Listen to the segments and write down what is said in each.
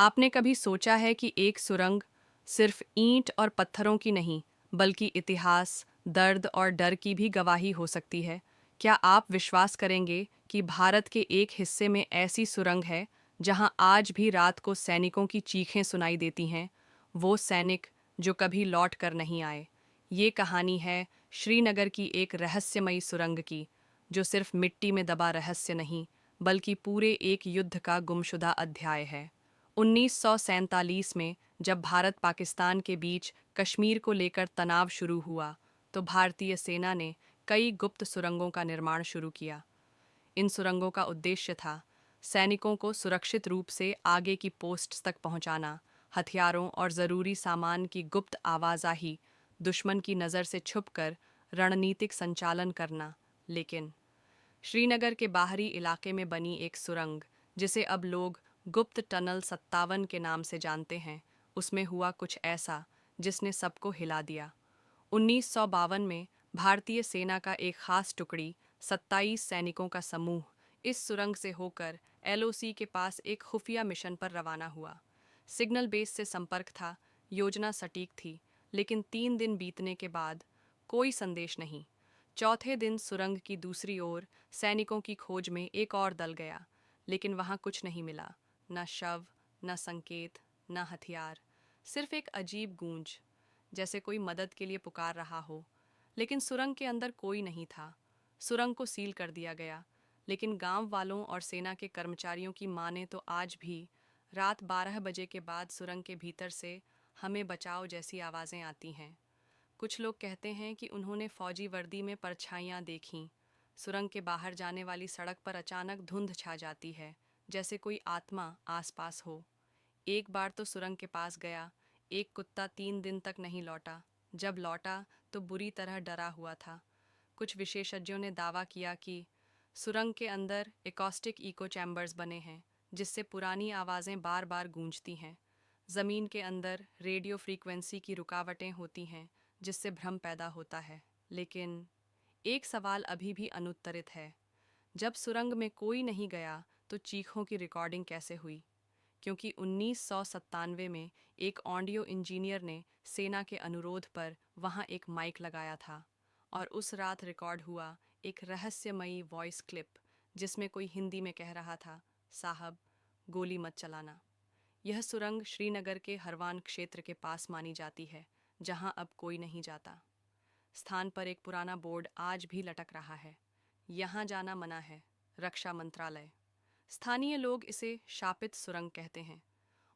आपने कभी सोचा है कि एक सुरंग सिर्फ ईंट और पत्थरों की नहीं, बल्कि इतिहास, दर्द और डर की भी गवाही हो सकती है? क्या आप विश्वास करेंगे कि भारत के एक हिस्से में ऐसी सुरंग है जहां आज भी रात को सैनिकों की चीखें सुनाई देती हैं, वो सैनिक जो कभी लौट कर नहीं आए? ये कहानी है श्रीनगर की एक रहस्यमयी सुरंग की, जो सिर्फ मिट्टी में दबा रहस्य नहीं, बल्कि पूरे एक युद्ध का गुमशुदा अध्याय है। 1947 में जब भारत पाकिस्तान के बीच कश्मीर को लेकर तनाव शुरू हुआ, तो भारतीय सेना ने कई गुप्त सुरंगों का निर्माण शुरू किया। इन सुरंगों का उद्देश्य था सैनिकों को सुरक्षित रूप से आगे की पोस्ट्स तक पहुंचाना, हथियारों और ज़रूरी सामान की गुप्त आवाजाही, दुश्मन की नज़र से छुपकर रणनीतिक संचालन करना। लेकिन श्रीनगर के बाहरी इलाके में बनी एक सुरंग, जिसे अब लोग गुप्त टनल 57 के नाम से जानते हैं, उसमें हुआ कुछ ऐसा जिसने सबको हिला दिया। 1952 में भारतीय सेना का एक खास टुकड़ी, 27 सैनिकों का समूह, इस सुरंग से होकर एलओसी के पास एक खुफिया मिशन पर रवाना हुआ। सिग्नल बेस से संपर्क था, योजना सटीक थी, लेकिन 3 दिन बीतने के बाद कोई संदेश नहीं। चौथे दिन सुरंग की दूसरी ओर सैनिकों की खोज में एक और दल गया, लेकिन वहां कुछ नहीं मिला। न शव, न संकेत, न हथियार, सिर्फ एक अजीब गूंज, जैसे कोई मदद के लिए पुकार रहा हो। लेकिन सुरंग के अंदर कोई नहीं था। सुरंग को सील कर दिया गया, लेकिन गांव वालों और सेना के कर्मचारियों की माने तो आज भी रात 12 बजे के बाद सुरंग के भीतर से हमें बचाओ जैसी आवाज़ें आती हैं। कुछ लोग कहते हैं कि उन्होंने फौजी वर्दी में परछाइयाँ देखीं। सुरंग के बाहर जाने वाली सड़क पर अचानक धुंध छा जाती है, जैसे कोई आत्मा आसपास हो। एक बार तो सुरंग के पास गया, एक कुत्ता 3 दिन तक नहीं लौटा। जब लौटा तो बुरी तरह डरा हुआ था। कुछ विशेषज्ञों ने दावा किया कि सुरंग के अंदर एकॉस्टिक इको चैम्बर्स बने हैं, जिससे पुरानी आवाज़ें बार बार गूंजती हैं। ज़मीन के अंदर रेडियो फ्रीक्वेंसी की रुकावटें होती हैं, जिससे भ्रम पैदा होता है। लेकिन एक सवाल अभी भी अनुत्तरित है। जब सुरंग में कोई नहीं गया, तो चीखों की रिकॉर्डिंग कैसे हुई? क्योंकि 1997 में एक ऑडियो इंजीनियर ने सेना के अनुरोध पर वहां एक माइक लगाया था, और उस रात रिकॉर्ड हुआ एक रहस्यमयी वॉइस क्लिप, जिसमें कोई हिंदी में कह रहा था, साहब, गोली मत चलाना। यह सुरंग श्रीनगर के हरवान क्षेत्र के पास मानी जाती है, जहां अब कोई नहीं जाता। स्थान पर एक पुराना बोर्ड आज भी लटक रहा है, यहाँ जाना मना है, रक्षा मंत्रालय। स्थानीय लोग इसे शापित सुरंग कहते हैं।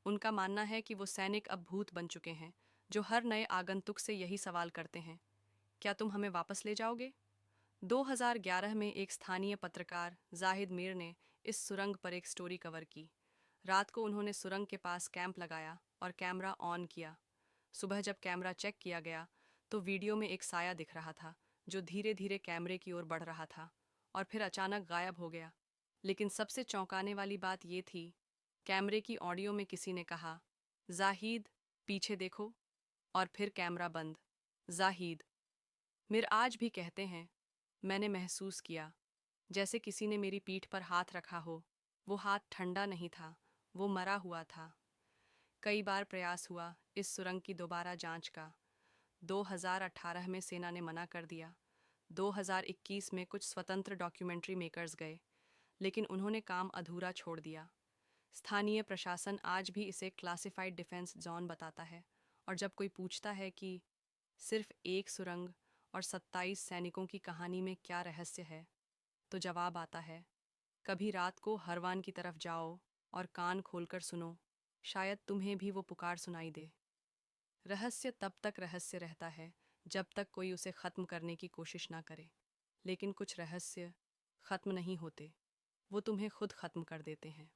उनका मानना है कि वो सैनिक अब भूत बन चुके हैं, जो हर नए आगंतुक से यही सवाल करते हैं, क्या तुम हमें वापस ले जाओगे? 2011 में एक स्थानीय पत्रकार जाहिद मीर ने इस सुरंग पर एक स्टोरी कवर की। रात को उन्होंने सुरंग के पास कैंप लगाया और कैमरा ऑन किया। सुबह जब कैमरा चेक किया गया, तो वीडियो में एक साया दिख रहा था, जो धीरे धीरे कैमरे की ओर बढ़ रहा था और फिर अचानक गायब हो गया। लेकिन सबसे चौंकाने वाली बात ये थी, कैमरे की ऑडियो में किसी ने कहा, जाहिद, पीछे देखो, और फिर कैमरा बंद। जाहिद मिर आज भी कहते हैं, मैंने महसूस किया जैसे किसी ने मेरी पीठ पर हाथ रखा हो। वो हाथ ठंडा नहीं था, वो मरा हुआ था। कई बार प्रयास हुआ इस सुरंग की दोबारा जांच का। 2018 में सेना ने मना कर दिया। 2021 में कुछ स्वतंत्र डॉक्यूमेंट्री मेकर्स गए, लेकिन उन्होंने काम अधूरा छोड़ दिया। स्थानीय प्रशासन आज भी इसे क्लासिफाइड डिफेंस जोन बताता है, और जब कोई पूछता है कि सिर्फ एक सुरंग और 27 सैनिकों की कहानी में क्या रहस्य है, तो जवाब आता है, कभी रात को हरवान की तरफ जाओ और कान खोलकर सुनो, शायद तुम्हें भी वो पुकार सुनाई दे। रहस्य तब तक रहस्य रहता है जब तक कोई उसे ख़त्म करने की कोशिश ना करे। लेकिन कुछ रहस्य ख़त्म नहीं होते, वो तुम्हें खुद ख़त्म कर देते हैं।